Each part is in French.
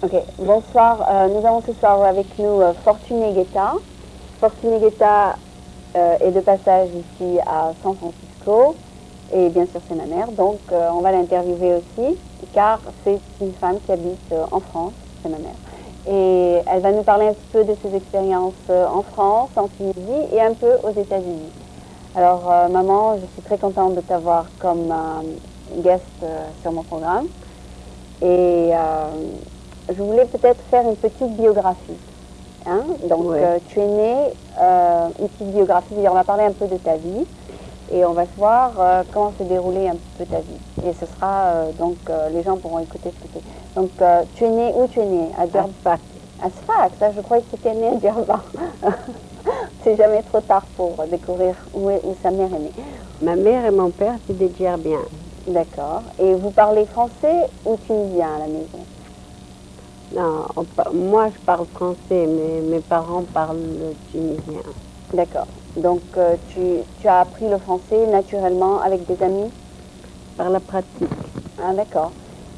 Ok, bonsoir. Nous avons ce soir avec nous Fortuné Guetta. Fortuné Guetta est de passage ici à San Francisco et bien sûr c'est ma mère, donc on va l'interviewer aussi car c'est une femme qui habite en France, c'est ma mère. Et elle va nous parler un petit peu de ses expériences en France, en Tunisie et un peu aux États-Unis. Alors maman, je suis très contente de t'avoir comme guest sur mon programme et je voulais peut-être faire une petite biographie. Hein? Donc, Ouais. tu es née, une petite biographie, on va parler un peu de ta vie et on va voir comment s'est déroulée un petit peu ta vie. Et ce sera, les gens pourront écouter ce que c'est. Donc, tu es née, où tu es née? À Djerba. À Sfax, ça, je croyais que tu étais née à Djerba. C'est jamais trop tard pour découvrir où sa mère est née. Ma mère et mon père, c'est des Djerbiens. D'accord. Et vous parlez français ou tunisien à la maison? Non, moi je parle français, mais mes parents parlent tunisien. D'accord. Donc tu as appris le français naturellement avec des amis? Par la pratique. Ah d'accord.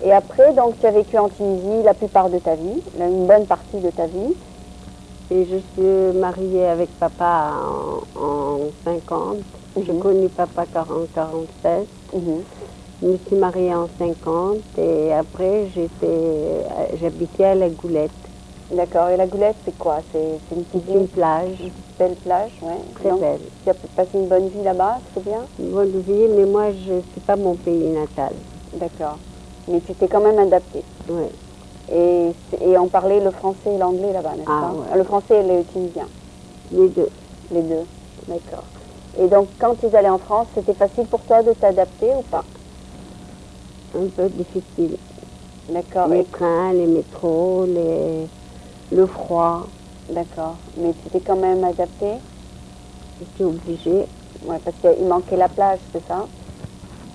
Et après, donc tu as vécu en Tunisie la plupart de ta vie, une bonne partie de ta vie. Et je suis mariée avec papa en 50. J'ai connu papa 40-47. Je me suis mariée en 50 et après j'habitais à la Goulette. D'accord. Et la Goulette, c'est quoi? C'est une petite Une plage. Une belle plage, ouais. Très belle. Tu as passé une bonne vie là-bas, c'est bien? Une bonne vie, mais moi, c'est pas mon pays natal. D'accord. Mais tu t'es quand même adaptée. Oui. Et on parlait le français et l'anglais là-bas, n'est-ce pas? Ouais. Le français et le tunisien? Les deux. Les deux, d'accord. Et donc, quand tu es allée en France, c'était facile pour toi de t'adapter ou pas? Un peu difficile. D'accord. Les trains, les métros, le froid. D'accord. Mais tu t'es quand même adaptée? J'étais obligée. Oui, parce qu'il manquait la plage, c'est ça?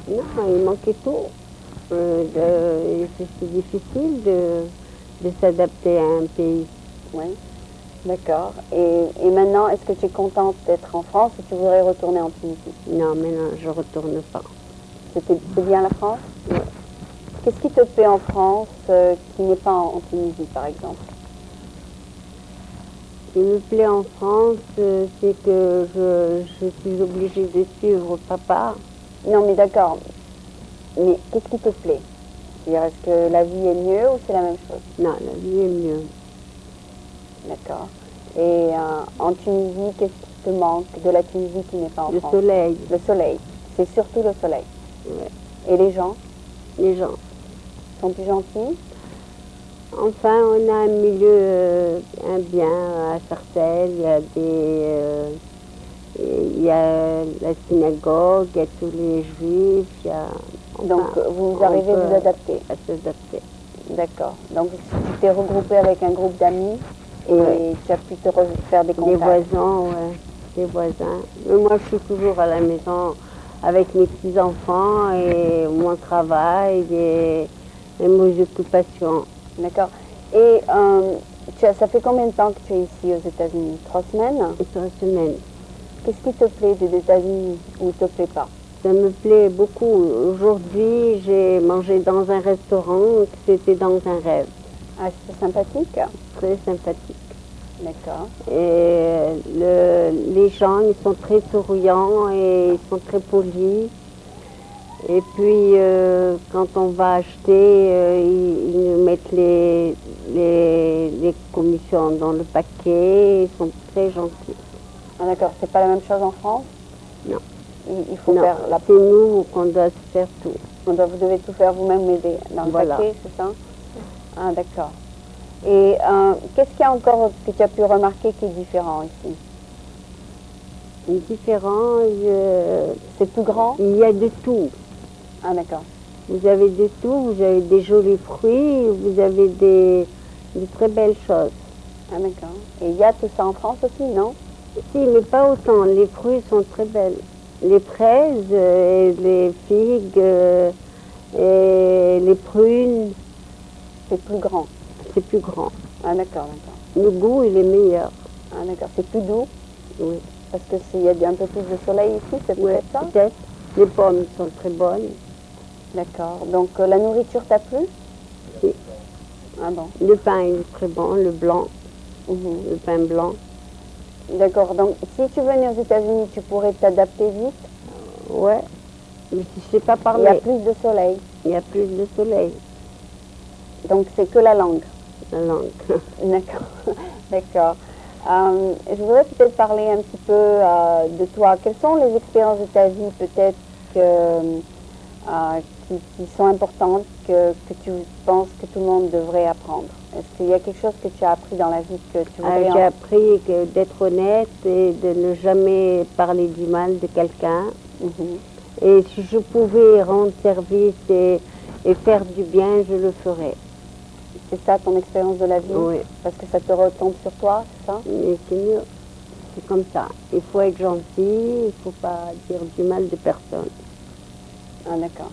Non, il manquait tout. C'est difficile de s'adapter à un pays. Oui. D'accord. Et maintenant, est-ce que tu es contente d'être en France ou tu voudrais retourner en Tunisie? Non, mais non, je ne retourne pas. C'est bien la France? Oui. Qu'est-ce qui te plaît en France qui n'est pas en Tunisie, par exemple? Ce qui me plaît en France, c'est que je suis obligée de suivre papa. Non, mais d'accord. Mais qu'est-ce qui te plaît? C'est-à-dire, est-ce que la vie est mieux ou c'est la même chose? Non, la vie est mieux. D'accord. Et en Tunisie, qu'est-ce qui te manque de la Tunisie qui n'est pas en France? Le soleil. Le soleil. C'est surtout le soleil. Ouais. Et les gens? Les gens sont plus gentils? Enfin, on a un milieu indien à Sarcelles, il y a la synagogue, il y a tous les juifs, donc vous arrivez à vous adapter? À s'adapter. D'accord. Donc tu t'es regroupé avec un groupe d'amis et tu as pu te faire des contacts? Des voisins, ouais, des voisins. Mais moi, je suis toujours à la maison avec mes petits-enfants et mon travail et mes occupations. D'accord. Et ça fait combien de temps que tu es ici aux États-Unis? 3 semaines? 3 semaines. Qu'est-ce qui te plaît des États-Unis ou ne te plaît pas? Ça me plaît beaucoup. Aujourd'hui, j'ai mangé dans un restaurant, c'était dans un rêve. Ah, c'était sympathique? Très sympathique. D'accord. Et les gens, ils sont très souriants et ils sont très polis. Et puis, quand on va acheter, ils nous mettent les commissions dans le paquet. Ils sont très gentils. Ah d'accord, c'est pas la même chose en France? Non. Il faut faire la... C'est nous qu'on doit faire tout. Vous devez tout faire vous-même, m'aider dans le paquet, c'est ça? Ah d'accord. Et qu'est-ce qu'il y a encore que tu as pu remarquer qui est différent ici? Différent, c'est plus grand? Il y a de tout. Ah d'accord. Vous avez de tout, vous avez des jolis fruits, vous avez de très belles choses. Ah d'accord. Et il y a tout ça en France aussi, non? Si, mais pas autant. Les fruits sont très belles. Les fraises, et les figues, et les prunes. C'est plus grand? C'est plus grand. Ah d'accord, d'accord. Le goût, il est meilleur. Ah d'accord. C'est plus doux? Oui. Parce que s'il y a un peu plus de soleil ici, c'est peut-être ça? Peut-être. Les pommes sont très bonnes. D'accord. Donc la nourriture t'a plu? Si. Ah bon. Le pain il est très bon, le blanc, Mhm. le pain blanc. D'accord. Donc, si tu venais aux États-Unis, tu pourrais t'adapter vite. Ouais, mais je sais pas Il y a parler. plus de soleil. Il y a plus de soleil, Donc, c'est que la langue. la langue. D'accord. D'accord. Je voudrais peut-être parler un petit peu de toi. Quelles sont les expériences de ta vie peut-être qui sont importantes, que tu penses que tout le monde devrait apprendre? Est-ce qu'il y a quelque chose que tu as appris dans la vie que tu voudrais J'ai appris d'être honnête et de ne jamais parler du mal de quelqu'un. Mhm. Et si je pouvais rendre service et faire du bien, je le ferais. C'est ça ton expérience de la vie? Oui, Parce que ça te retombe sur toi, c'est ça? mais c'est mieux. C'est comme ça. Il faut être gentil, il ne faut pas dire du mal de personne. Ah, d'accord.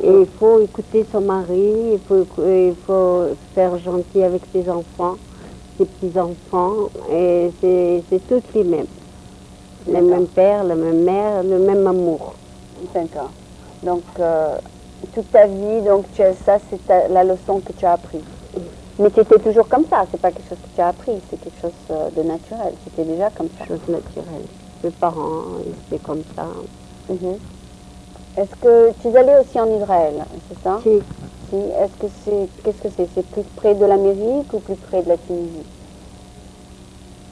Et il faut écouter son mari, il faut faire gentil avec ses enfants, ses petits-enfants. Et c'est tous les mêmes. Le D'accord. même père, la même mère, le même amour. D'accord. Donc, toute ta vie, donc ça, c'est la leçon que tu as apprise. Mais tu étais toujours comme ça, c'est pas quelque chose que tu as appris, c'est quelque chose de naturel. Tu étais déjà comme ça. Chose naturelle. Mes parents, ils étaient comme ça. Mhm. Est-ce que tu es allé aussi en Israël, c'est ça? Si, Si. Qu'est-ce que c'est? C'est plus près de l'Amérique ou plus près de la Tunisie?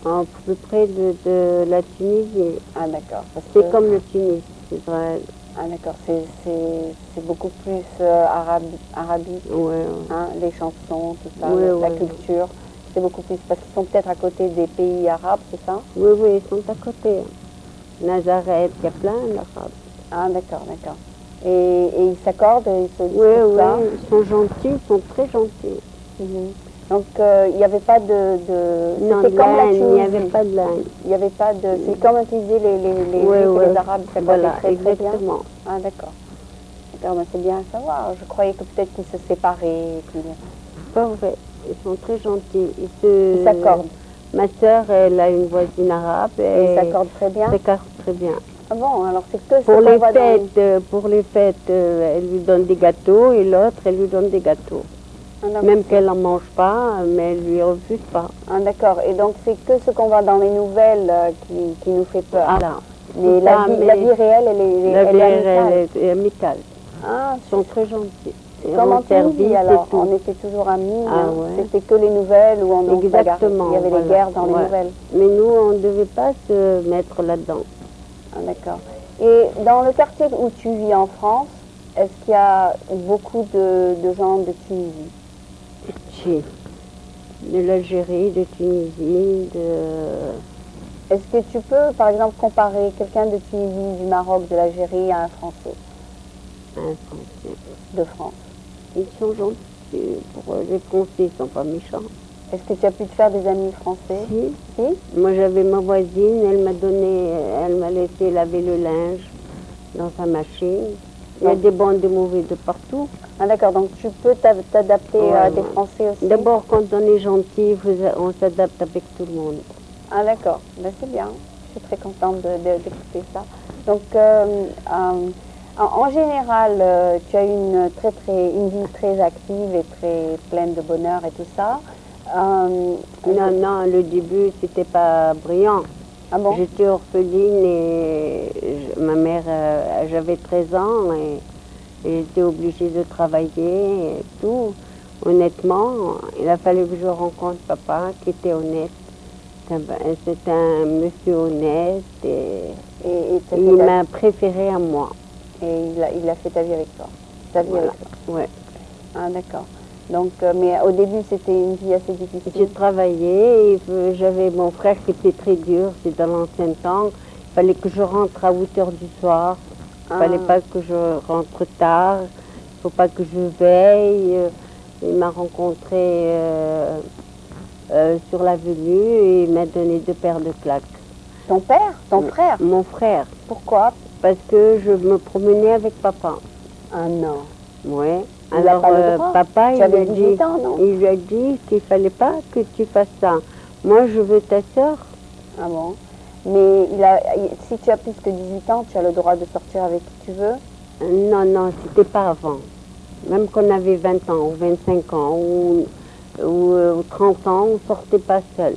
à peu près de la Tunisie. Ah, d'accord. C'est comme le Tunis, Israël. Ah, d'accord. C'est beaucoup plus arabique, Ouais, hein, les chansons, tout ça, Ouais, la ouais. culture. C'est beaucoup plus parce qu'ils sont peut-être à côté des pays arabes, c'est ça? Oui, oui, ils sont à côté. Nazareth, il y a plein d'Arabes. Ah, d'accord, d'accord. Et ils s'accordent, ils se disent Oui, tout ça? oui, ils sont gentils, ils sont très gentils. Mhm. Donc, il n'y avait pas de Non, c'était de comme la l'Inde, il n'y avait Tunisie. pas de l'Inde. Il n'y avait pas de... C'est comme tu disais, les Oui, Juifs et oui. les Arabes, ça Voilà, très, très bien. exactement. Ah, d'accord. D'accord, mais c'est bien à savoir. Je croyais que peut-être qu'ils se séparaient. Et puis... Pas vrai, ils sont très gentils. Ils s'accordent. Ma sœur, elle a une voisine arabe Et et ils s'accordent très bien. ils s'accordent très bien. Ah bon, alors c'est que ce Pour qu'on les voit fêtes, elle lui donne des gâteaux et l'autre, elle lui donne des gâteaux. Ah, non. Même qu'elle n'en mange pas, mais elle lui refuse pas. Ah, d'accord. Et donc c'est que ce qu'on voit dans les nouvelles qui nous fait peur. Voilà. Mais la vie réelle, La elle vie est amicale. est amicale. Ah, Ils sont très gentils. Ils comme en rendent service Tunisie, et alors, tout. on était toujours amis. Ah, hein. ouais. C'était que les nouvelles où on se bagarrait. Exactement. Il y avait voilà. des guerres dans les Ouais. nouvelles. Mais nous, on ne devait pas se mettre là-dedans. Ah, d'accord. Et dans le quartier où tu vis en France, est-ce qu'il y a beaucoup de gens de Tunisie? Si. De l'Algérie, de Tunisie, Est-ce que tu peux, par exemple, comparer quelqu'un de Tunisie, du Maroc, de l'Algérie à un Français un Français. de France? Ils sont gentils. Pour les Français, ils ne sont pas méchants. Est-ce que tu as pu te faire des amis français? Si. Si? Moi, j'avais ma voisine, elle m'a laissé laver le linge dans sa machine. Il y a Ouais. des bons et des mauvais de partout. Ah, d'accord, donc tu peux t'adapter Ouais, à des ouais. Français aussi? D'abord, quand on est gentil, on s'adapte avec tout le monde. Ah, d'accord, ben, c'est bien. Je suis très contente d'écouter ça. Donc, en général, tu as une vie très active et très pleine de bonheur et tout ça. Non, non, le début, c'était pas brillant. Ah bon? J'étais orpheline et ma mère, j'avais 13 ans et j'étais obligée de travailler et tout. Honnêtement, il a fallu que je rencontre papa qui était honnête. C'est un monsieur honnête et il m'a préféré à moi. Et il a fait ta vie avec toi. Ta vie Voilà. avec toi. Ouais. Ah, d'accord. Donc, mais au début, c'était une vie assez difficile. J'ai travaillé, et j'avais mon frère qui était très dur, c'est dans l'ancien temps. Il fallait que je rentre à 8 h du soir. Il ne fallait pas que je rentre tard. Il ne faut pas que je veille. Il m'a rencontré sur l'avenue et il m'a donné 2 paires de claques. Ton père? Ton frère? Mon frère, Pourquoi? parce que je me promenais avec papa. Ah non. Ouais. Il n'a Alors pas le droit. papa, Tu il avais lui a 18 dit, ans, non? il lui a dit qu'il fallait pas que tu fasses ça. Moi, je veux ta sœur. Ah bon? Mais si tu as plus que 18 ans, tu as le droit de sortir avec qui tu veux? Non, non, c'était pas avant. Même qu'on avait 20 ans ou 25 ans, ou ou 30 ans, on ne sortait pas seul.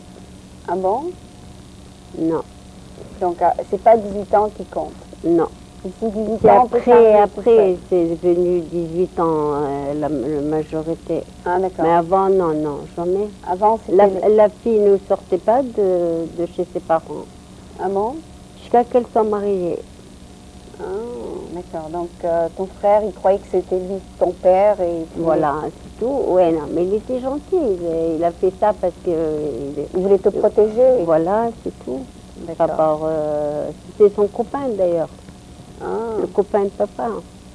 Ah bon? Non, Donc, c'est pas 18 ans qui compte. non. Ici, 18 C'est ans, on peut s'arrêter après c'est devenu 18 ans, la majorité. Ah, d'accord. Mais avant, non, jamais. Avant, c'était... La fille ne sortait pas de chez ses parents. Ah bon? Jusqu'à qu'elle soit mariée. Ah, d'accord. Donc, ton frère, il croyait que c'était lui, ton père, et... Voilà, c'est tout. Ouais, non, mais il était gentil. Il a fait ça parce que... Il voulait te protéger. Voilà, c'est tout. D'accord. C'était son copain, d'ailleurs. Ah, Le copain de papa.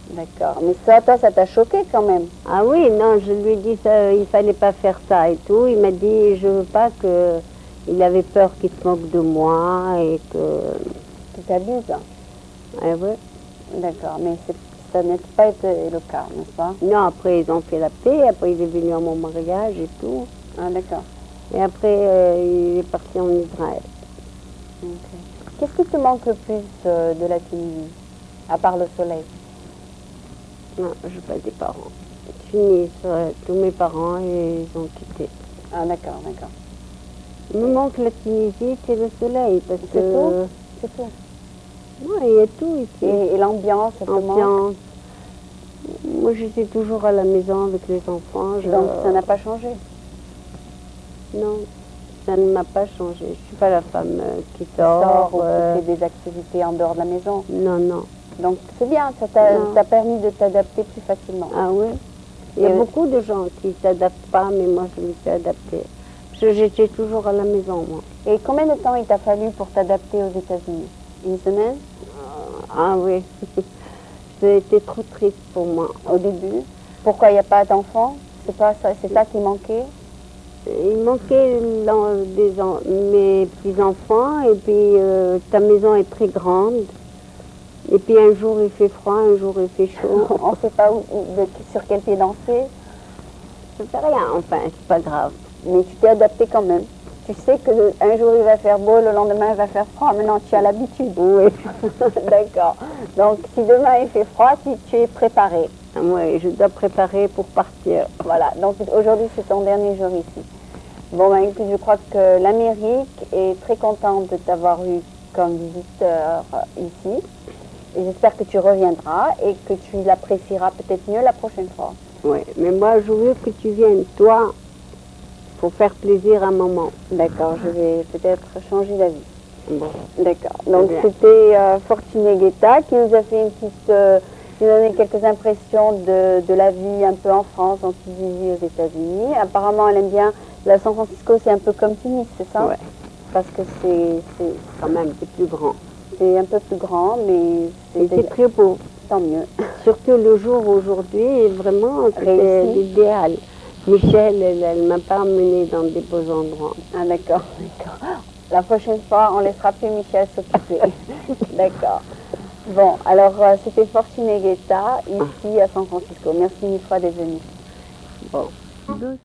d'accord. Mais ça, toi, ça t'a choqué quand même. Ah oui, non, je lui ai dit ça, il fallait pas faire ça et tout. Il m'a dit, je veux pas que... Il avait peur qu'il se moque de moi et que... Tu t'abuses. Ah oui. D'accord. Mais ça n'a pas été le cas, n'est-ce pas? Non, après, ils ont fait la paix. Après, il est venu à mon mariage et tout. Ah, d'accord. Et après, il est parti en Israël. Ok. Qu'est-ce qui te manque le plus de la Tunisie, à part le soleil? Non, je n'ai pas des parents. Fini, tous mes parents, ils ont quitté. Ah, d'accord, d'accord. Il me manque la Tunisie, c'est le soleil. Parce C'est que... tout? C'est tout. Non, il y a tout ici. Et l'ambiance, ça te manque? Ambiance. Moi, je suis toujours à la maison avec les enfants. Donc, ça n'a pas changé? Non, ça ne m'a pas changé. Je ne suis pas la femme qui Tu sort. sors ou qui fait des activités en dehors de la maison? Non, non. Donc, c'est bien, ça t'a permis de t'adapter plus facilement. Ah oui. Il y a beaucoup de gens qui ne s'adaptent pas, mais moi, je me suis adaptée. Parce que j'étais toujours à la maison, moi. Et combien de temps il t'a fallu pour t'adapter aux États-Unis? Une semaine? Ah oui. C'était trop triste pour moi. Au début? Pourquoi il n'y a pas d'enfants? C'est pas ça, c'est ça qui manquait? Il manquait mes petits-enfants, et puis ta maison est très grande. Et puis un jour il fait froid, un jour il fait chaud. On ne sait pas sur quel pied danser, Ça fait rien, enfin, c'est pas grave. mais tu t'es adapté quand même. Tu sais qu'un jour il va faire beau, le lendemain il va faire froid. Maintenant tu as l'habitude. Oui. D'accord. Donc si demain il fait froid, tu es préparé. Oui, je dois préparer pour partir. Voilà. Donc aujourd'hui c'est ton dernier jour ici. Bon ben écoute, je crois que l'Amérique est très contente de t'avoir eu comme visiteur ici. Et j'espère que tu reviendras et que tu l'apprécieras peut-être mieux la prochaine fois. Oui, mais moi je veux que tu viennes, toi, pour faire plaisir à maman. D'accord, je vais peut-être changer d'avis. Bon. D'accord. Donc bien. c'était Fortuné Guetta qui nous a fait une petite, qui nous a donné quelques impressions de la vie un peu en France, en Tunisie, aux États-Unis. Apparemment, elle aime bien. La San Francisco, c'est un peu comme Tunis, c'est ça? Oui. Parce que c'est Quand même, c'est plus grand. c'est un peu plus grand, mais Et c'est très beau. tant mieux. Surtout le jour aujourd'hui, vraiment, c'était Réussi. l'idéal. Michel, elle ne m'a pas emmenée dans des beaux endroits. Ah d'accord, d'accord. La prochaine fois, on laissera plus Michel s'occuper. D'accord. Bon, alors c'était Fortuné Guetta, ici à San Francisco. Merci mille fois d'être venu. Bon.